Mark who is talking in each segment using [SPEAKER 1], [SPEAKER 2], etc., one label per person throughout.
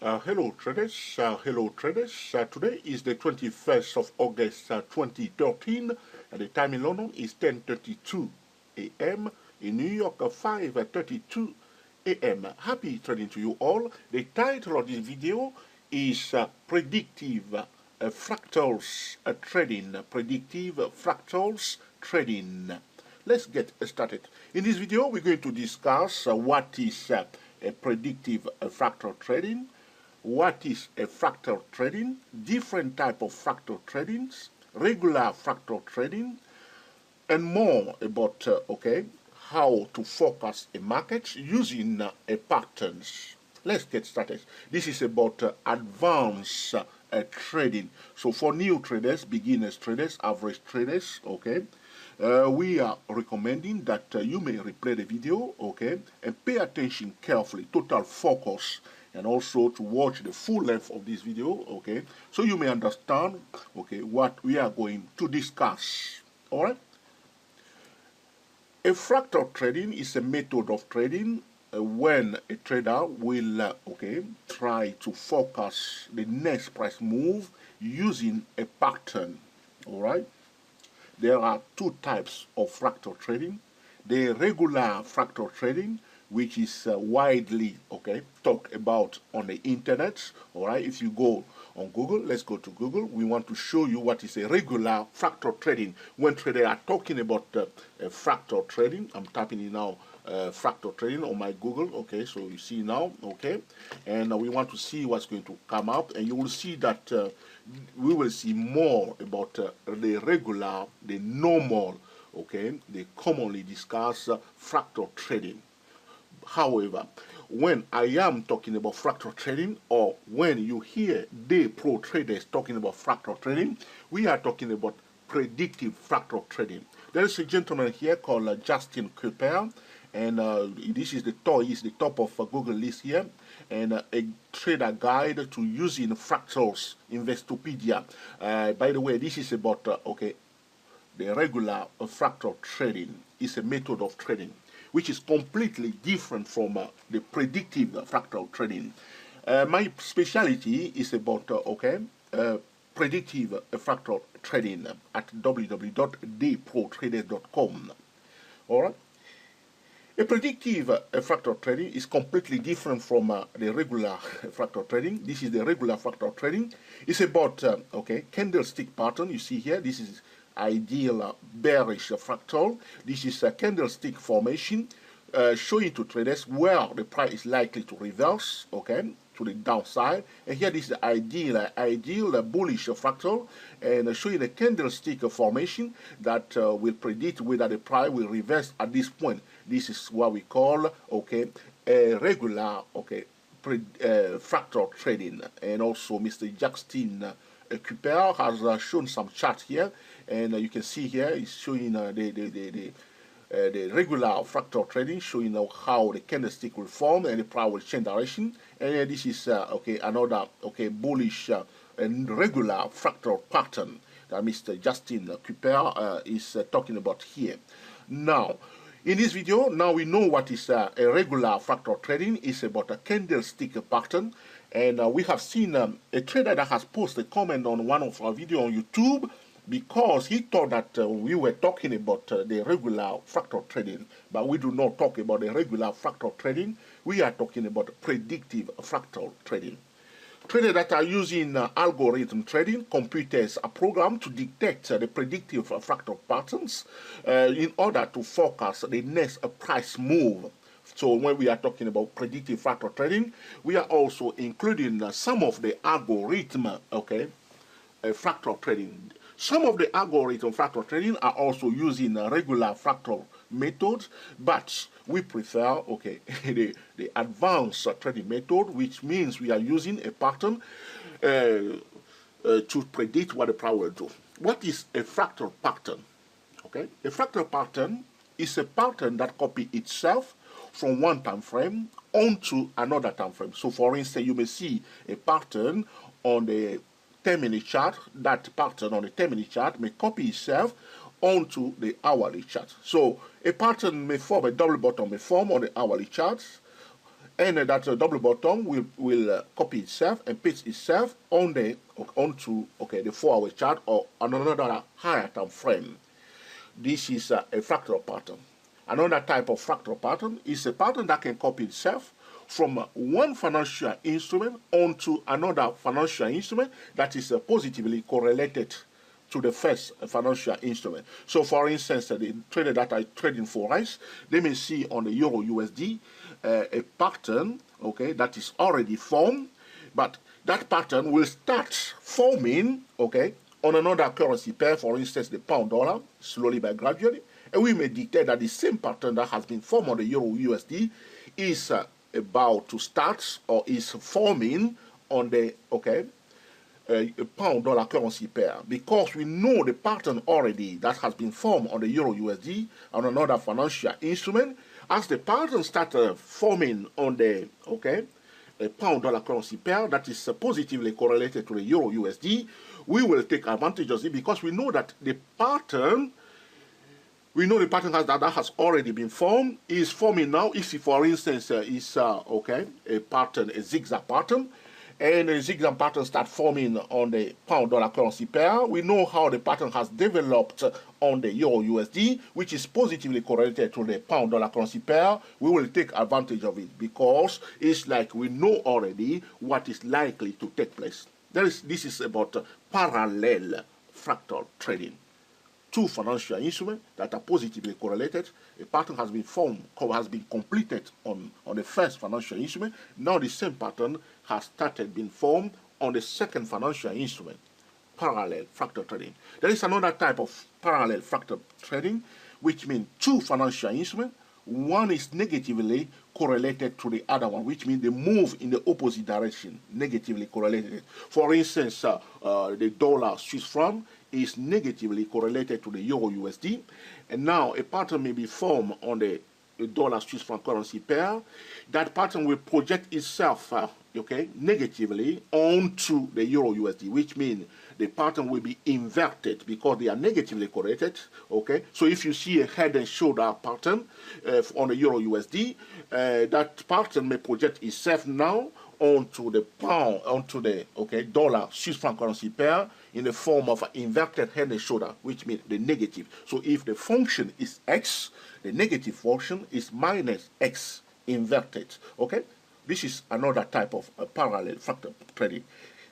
[SPEAKER 1] Hello traders, today is the 21st of August 2013 and the time in London is 10:32 a.m. in New York 5:32 a.m. Happy trading to you all. The title of this video is Predictive Fractals Trading. Predictive Fractals Trading. Let's get started. In this video we're going to discuss what is a predictive fractal trading, what is a fractal trading, different type of fractal tradings, regular fractal trading, and more about how to focus a market using patterns. Let's get started. This is about advanced trading. So for new traders, beginners traders, average traders, we are recommending that you may replay the video, and pay attention carefully, total focus, and also to watch the full length of this video, so you may understand, what we are going to discuss. All right. A fractal trading is a method of trading when a trader will, try to focus the next price move using a pattern. All right. There are two types of fractal trading. The regular fractal trading, which is widely talked about on the internet. All right, if you go on Google, let's go to Google. We want to show you what is a regular fractal trading. When traders are talking about fractal trading, I'm typing in now fractal trading on my Google. So you see now, and we want to see what's going to come up, and you will see that we will see more about the regular, the normal, the commonly discussed fractal trading. However, when I am talking about fractal trading, or when you hear the pro traders talking about fractal trading, we are talking about predictive fractal trading. There is a gentleman here called Justin Cooper, and this is the top of Google list here, and a trader guide to using fractals, Investopedia. By the way, this is about the regular fractal trading. Is a method of trading which is completely different from the predictive fractal trading. My specialty is about predictive fractal trading at www.theprotraders.com. All right. A predictive fractal trading is completely different from the regular fractal trading. This is the regular fractal trading. It's about candlestick pattern. You see here, this is ideal bearish fractal. This is a candlestick formation showing to traders where the price is likely to reverse, to the downside. And here this is the ideal bullish fractal, and showing a candlestick formation that will predict whether the price will reverse at this point. This is what we call a regular fractal trading. And also Mr. Justin Cooper has shown some charts here, and you can see here is showing the regular fractal trading, showing how the candlestick will form and the price will change direction. And this is another bullish and regular fractal pattern that Mr. Justin Cooper is talking about here. Now, in this video, now we know what is a regular fractal trading. Is about a candlestick pattern, and we have seen a trader that has posted a comment on one of our videos on YouTube, because he thought that we were talking about the regular fractal trading, but we do not talk about the regular fractal trading. We are talking about predictive fractal trading. Traders that are using algorithm trading, computers are programmed to detect the predictive fractal patterns in order to focus the next price move. So when we are talking about predictive fractal trading, we are also including some of the algorithm, fractal trading. Some of the algorithm fractal trading are also using regular fractal methods, but we prefer the advanced trading method, which means we are using a pattern to predict what the price will do. What is a fractal pattern? A fractal pattern is a pattern that copies itself from one time frame onto another time frame. So for instance, you may see a pattern on the 10-minute chart. That pattern on the 10-minute chart may copy itself onto the hourly chart. So a pattern may form, a double bottom may form on the hourly charts, and that double bottom will copy itself and paste itself onto the 4-hour chart or on another higher time frame. This is a fractal pattern. Another type of fractal pattern is a pattern that can copy itself from one financial instrument onto another financial instrument that is positively correlated to the first financial instrument. So for instance, the trader that are trading forex, they may see on the Euro USD a pattern, okay, that is already formed, but that pattern will start forming, okay, on another currency pair, for instance, the pound dollar, slowly but gradually, and we may detect that the same pattern that has been formed on the Euro USD is about to start or is forming on the, okay, pound dollar currency pair, because we know the pattern already that has been formed on the Euro USD on another financial instrument. As the pattern started forming on the, okay, a pound dollar currency pair that is positively correlated to the Euro USD, we will take advantage of it because we know that the pattern that has already been formed is forming now. If, for instance, is okay, a pattern, a zigzag pattern, and a zigzag pattern start forming on the pound dollar currency pair, we know how the pattern has developed on the Euro USD, which is positively correlated to the pound dollar currency pair. We will take advantage of it because it's like we know already what is likely to take place. This is about parallel fractal trading. Two financial instruments that are positively correlated. A pattern has been formed, has been completed on the first financial instrument. Now the same pattern has started being formed on the second financial instrument. Parallel fractal trading. There is another type of parallel fractal trading, which means two financial instruments. One is negatively correlated to the other one, which means they move in the opposite direction, negatively correlated. For instance, the dollar Swiss franc is negatively correlated to the Euro USD, and now a pattern may be formed on the dollar Swiss franc currency pair. That pattern will project itself, okay, negatively onto the Euro USD, which means the pattern will be inverted because they are negatively correlated, okay? So if you see a head and shoulder pattern on the Euro USD, that pattern may project itself now onto the pound, onto the, okay, dollar Swiss franc currency pair in the form of an inverted head and shoulder, which means the negative. So if the function is x, the negative function is minus x inverted, okay? This is another type of parallel fractal trading.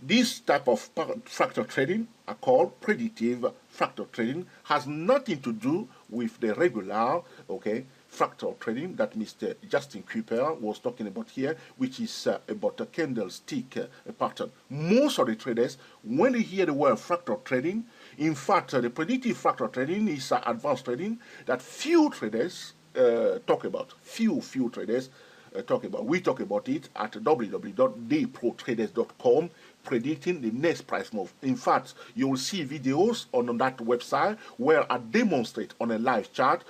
[SPEAKER 1] This type of fractal trading are called predictive fractal trading, has nothing to do with the regular, okay, fractal trading that Mr. Justin Cooper was talking about here, which is about a candlestick pattern. Most of the traders, when they hear the word fractal trading, in fact, the predictive fractal trading is advanced trading that few traders talk about. Few traders talk about. We talk about it at www.dayprotraders.com, predicting the next price move. In fact, you will see videos on that website where I demonstrate on a live chart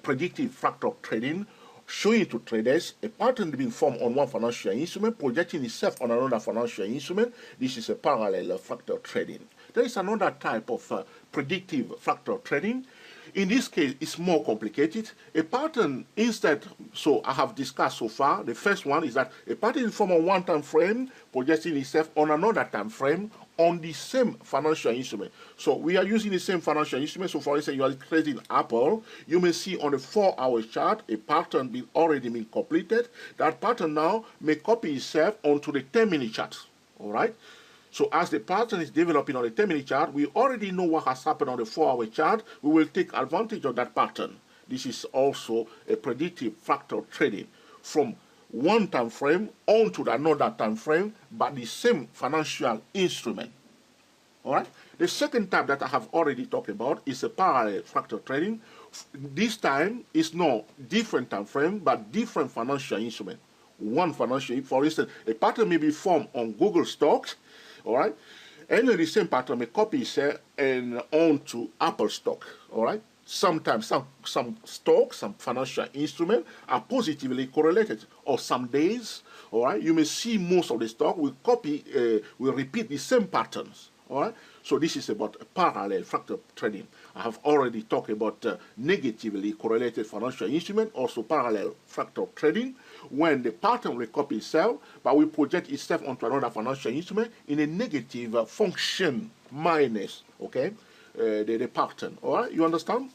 [SPEAKER 1] predictive fractal trading, showing to traders a pattern being formed on one financial instrument, projecting itself on another financial instrument. This is a parallel fractal trading. There is another type of predictive fractal trading. In this case, it's more complicated. A pattern instead, so I have discussed so far, the first one is that a pattern is formed on one time frame, projecting itself on another time frame on the same financial instrument. So we are using the same financial instrument. So for instance, you are trading Apple, you may see on the 4-hour chart a pattern already been completed. That pattern now may copy itself onto the 10-minute chart, all right? So as the pattern is developing on the 10-minute chart, we already know what has happened on the 4-hour chart. We will take advantage of that pattern. This is also a predictive fractal trading from one time frame onto another time frame, but the same financial instrument. All right. The second type that I have already talked about is a parallel fractal trading. This time is not different time frame, but different financial instrument. One financial, for instance, a pattern may be formed on Google stocks. All right, and the same pattern may copy itself and onto Apple stock. All right, sometimes some stocks, some financial instruments are positively correlated, or some days. All right, you may see most of the stock will repeat the same patterns All right. So this is about parallel fractal trading. I have already talked about negatively correlated financial instrument, also parallel fractal trading, when the pattern will copy itself, but will project itself onto another financial instrument in a negative function minus, okay, the pattern. All right, you understand?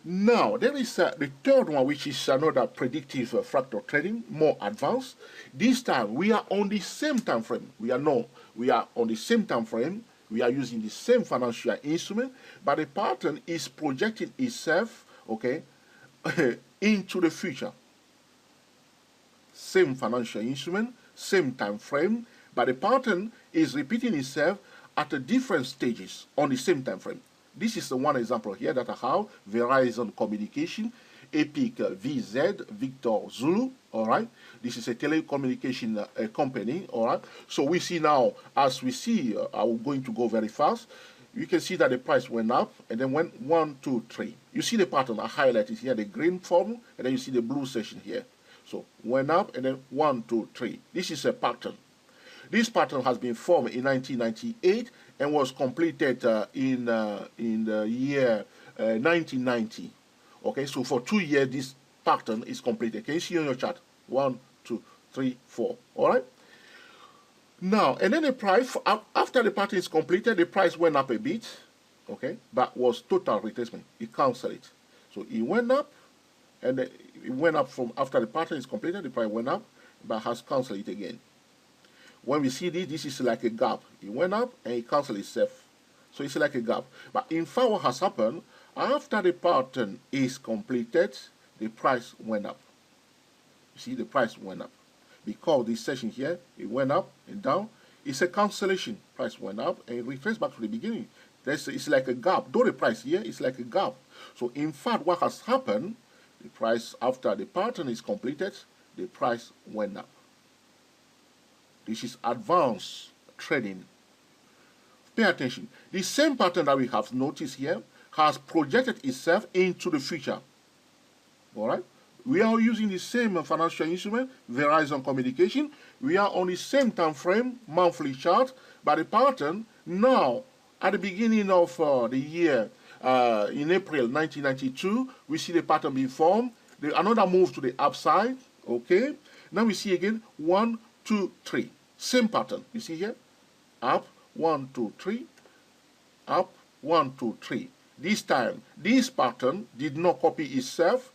[SPEAKER 1] Now, there is the third one, which is another predictive fractal trading, more advanced. This time, we are on the same time frame. We are on the same time frame. We are using the same financial instrument, but the pattern is projecting itself, okay, into the future. Same financial instrument, same time frame, but the pattern is repeating itself at different stages on the same time frame. This is the one example here that I have, Verizon Communication, Epic VZ, Victor Zulu, all right? This is a telecommunication company, all right? So we see now, as we see, I'm going to go very fast, you can see that the price went up and then went 1, 2, 3. You see the pattern I highlighted here, the green form, and then you see the blue section here. So went up and then 1, 2, 3. This is a pattern. This pattern has been formed in 1998 and was completed in the year 1990. Okay, so for 2 years this pattern is completed. Can you see on your chart? 1, 2, 3, 4. All right. Now, and then the price after the pattern is completed, the price went up a bit. Okay, but was total retracement. It canceled it. So it went up, and it went up from after the pattern is completed. The price went up, but has canceled it again. When we see this is like a gap. It went up and it canceled itself. So it's like a gap. But in fact, what has happened, after the pattern is completed, the price went up. You see, the price went up. Because this session here, it went up and down. It's a cancellation. Price went up and it retraced back to the beginning. It's like a gap. Though the price here is like a gap. So in fact, what has happened, the price after the pattern is completed, the price went up. This is advanced trading. Pay attention. The same pattern that we have noticed here has projected itself into the future. All right? We are using the same financial instrument, Verizon Communication. We are on the same time frame, monthly chart, but the pattern now, at the beginning of the year, in April 1992, we see the pattern being formed. Another move to the upside. Okay? Now we see again 1, 2, 3. Same pattern. You see here? Up, 1, 2, 3. Up, 1, 2, 3. This time, this pattern did not copy itself,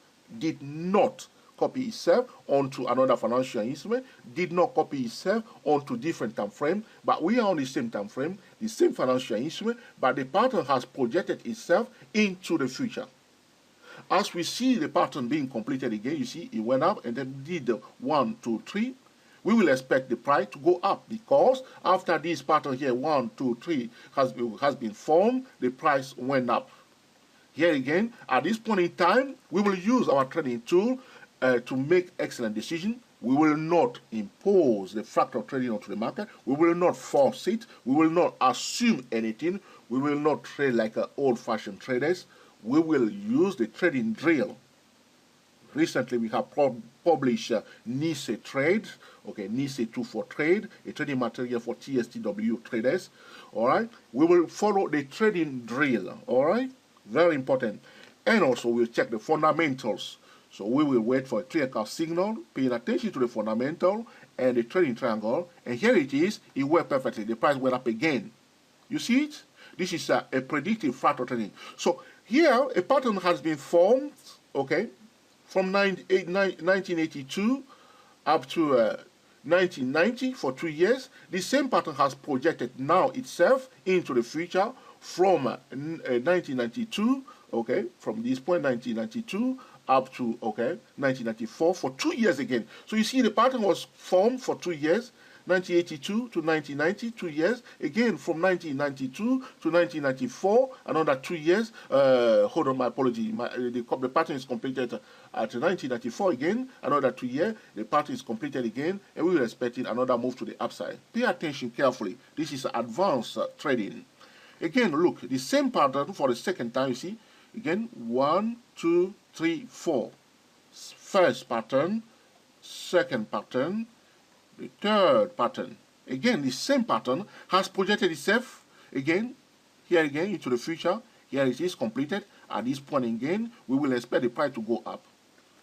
[SPEAKER 1] onto another financial instrument, did not copy itself onto different time frame, but we are on the same time frame, the same financial instrument, but the pattern has projected itself into the future. As we see the pattern being completed again, you see it went up and then did 1, 2, 3. We will expect the price to go up because after this pattern here, 1, 2, 3, has been formed, the price went up. Here again, at this point in time, we will use our trading tool to make excellent decisions. We will not impose the fractal trading onto the market. We will not force it. We will not assume anything. We will not trade like old-fashioned traders. We will use the trading drill. Recently, we have published NICE Trade, okay, NICE 2 for Trade, a trading material for TSTW traders, all right? We will follow the trading drill, all right? Very important. And also, we'll check the fundamentals. So we will wait for a clear cut signal, paying attention to the fundamental and the trading triangle. And here it is, it worked perfectly. The price went up again. You see it? This is a predictive fractal trading. So here, a pattern has been formed, okay, from 1982 up to 1990 for 2 years. The same pattern has projected now itself into the future from 1992, okay, from this point 1992 up to, okay, 1994 for 2 years again. So you see the pattern was formed for 2 years, 1982 to 1990, 2 years. Again, from 1992 to 1994, another 2 years. Hold on, my apology. The pattern is completed at 1994 again, another 2 years. The pattern is completed again, and we will expect another move to the upside. Pay attention carefully. This is advanced trading. Again, look, the same pattern for the second time, you see. Again, 1, 2, 3, 4. First pattern, second pattern, the third pattern. Again, the same pattern has projected itself Again, here again into the future, here it is completed. At this point again, we will expect the price to go up.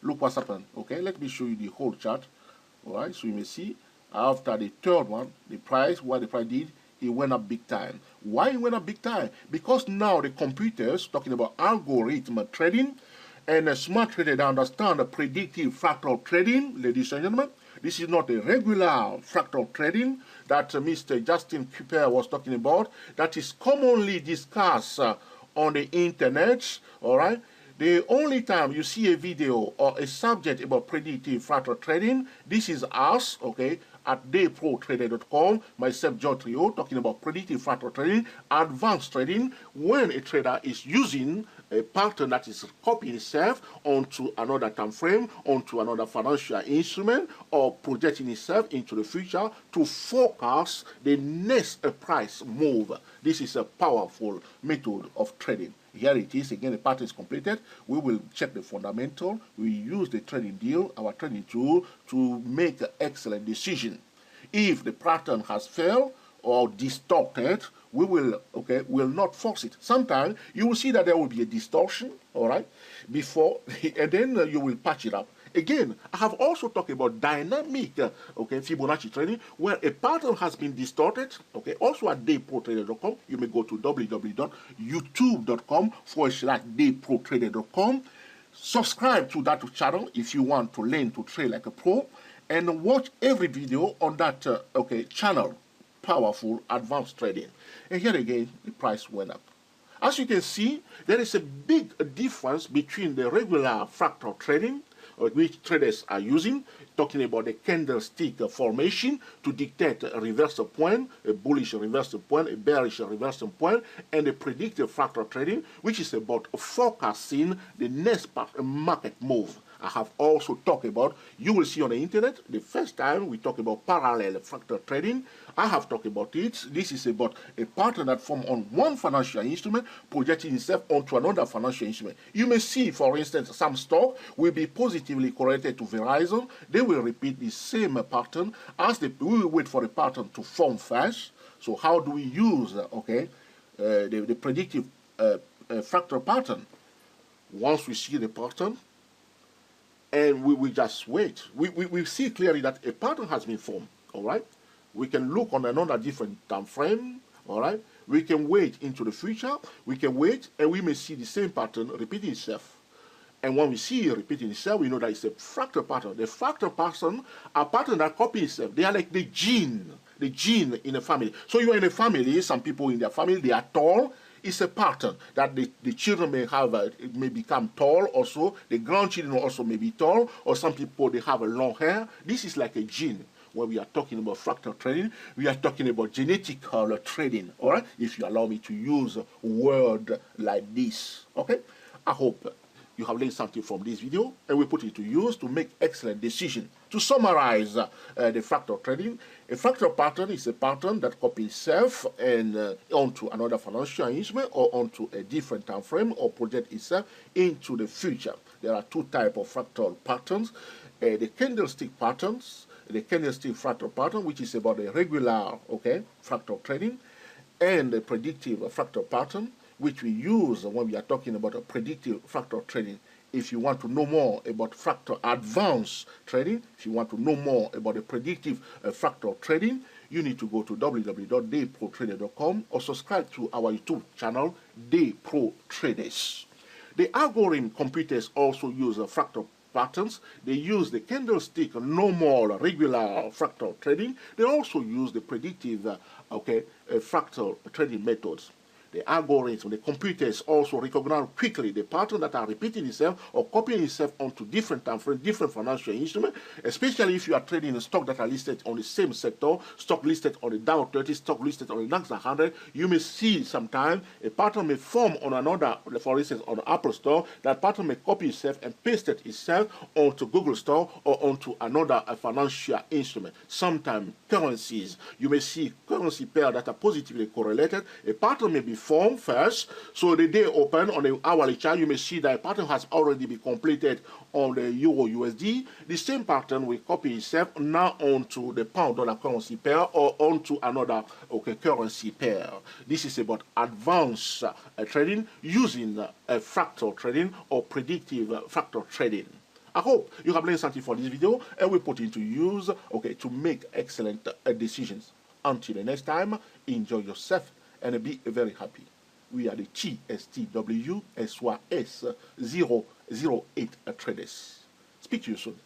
[SPEAKER 1] Look what's happened. Okay, let me show you the whole chart. All right, so you may see after the third one, the price, what the price did, it went up big time. Why it went up big time? Because now the computers, talking about algorithm trading, and a smart trader, they understand the predictive fractal trading, ladies and gentlemen. This is not a regular fractal trading that Mr. Justin Cooper was talking about. That is commonly discussed on the internet, all right? The only time you see a video or a subject about predictive fractal trading, this is us, okay, at dayprotrader.com, myself, John Trio, talking about predictive fractal trading, advanced trading, when a trader is using a pattern that is copying itself onto another time frame, onto another financial instrument, or projecting itself into the future to forecast the next price move. This is a powerful method of trading. Here it is, again, the pattern is completed. We will check the fundamental. We use the trading deal, our trading tool, to make an excellent decision. If the pattern has failed or distorted, we will not force it. Sometimes you will see that there will be a distortion, all right, before, and then you will patch it up. Again, I have also talked about dynamic, Fibonacci trading, where a pattern has been distorted, also at dayprotrader.com. You may go to www.youtube.com/dayprotrader.com. Subscribe to that channel if you want to learn to trade like a pro, and watch every video on that, channel, Powerful Advanced Trading. And here again, the price went up. As you can see, there is a big difference between the regular fractal trading, which traders are using, talking about the candlestick formation to dictate a reversal point, a bullish reversal point, a bearish reversal point, and the predictive fractal trading, which is about forecasting the next market move. I have also talked about, you will see on the internet, the first time we talk about parallel fractal trading. I have talked about it. This is about a pattern that forms on one financial instrument, projecting itself onto another financial instrument. You may see, for instance, some stock will be positively correlated to Verizon. They will repeat the same pattern as we will wait for the pattern to form first. So how do we use, the predictive fractal pattern? Once we see the pattern, and we just wait. We see clearly that a pattern has been formed, all right? We can look on another different time frame, all right? We can wait into the future, we can wait, and we may see the same pattern repeating itself. And when we see it repeating itself, we know that it's a fractal pattern. The fractal pattern are patterns that copy itself. They are like the gene in a family. So you are in a family, some people in their family, they are tall. It's a pattern that the children may have, may become tall also. The grandchildren also may be tall, or some people, they have a long hair. This is like a gene. When we are talking about fractal trading, we are talking about genetical trading, all right? If you allow me to use a word like this, okay? I hope you have learned something from this video, and we put it to use to make excellent decisions. To summarize the fractal trading, a fractal pattern is a pattern that copies itself and onto another financial instrument or onto a different time frame or project itself into the future. There are two types of fractal patterns. The candlestick patterns, the candlestick fractal pattern, which is about the regular, fractal trading, and the predictive fractal pattern, which we use when we are talking about a predictive fractal trading. If you want to know more about fractal advanced trading, if you want to know more about the predictive fractal trading, you need to go to www.dayprotrader.com or subscribe to our YouTube channel, Day Pro Traders. The algorithm computers also use fractal patterns. They use the candlestick normal regular fractal trading. They also use the predictive fractal trading methods. The algorithm, the computers also recognize quickly the pattern that are repeating itself or copying itself onto different time frames, different financial instruments, especially if you are trading a stock that are listed on the same sector, stock listed on the Dow 30, stock listed on the NASDAQ 100. You may see sometimes a pattern may form on another, for instance, on the Apple Store. That pattern may copy itself and paste it itself onto Google Store or onto another financial instrument. Sometimes currencies, you may see currency pairs that are positively correlated. A pattern may be form first. So the day open on the hourly chart, you may see that a pattern has already been completed on the Euro USD. The same pattern will copy itself now onto the pound dollar currency pair or onto another currency pair. This is about advanced trading using fractal trading or predictive fractal trading. I hope you have learned something from this video and we put into use to make excellent decisions. Until the next time, enjoy yourself and be very happy. We are the TSTWSYS 008 traders. Speak to you soon.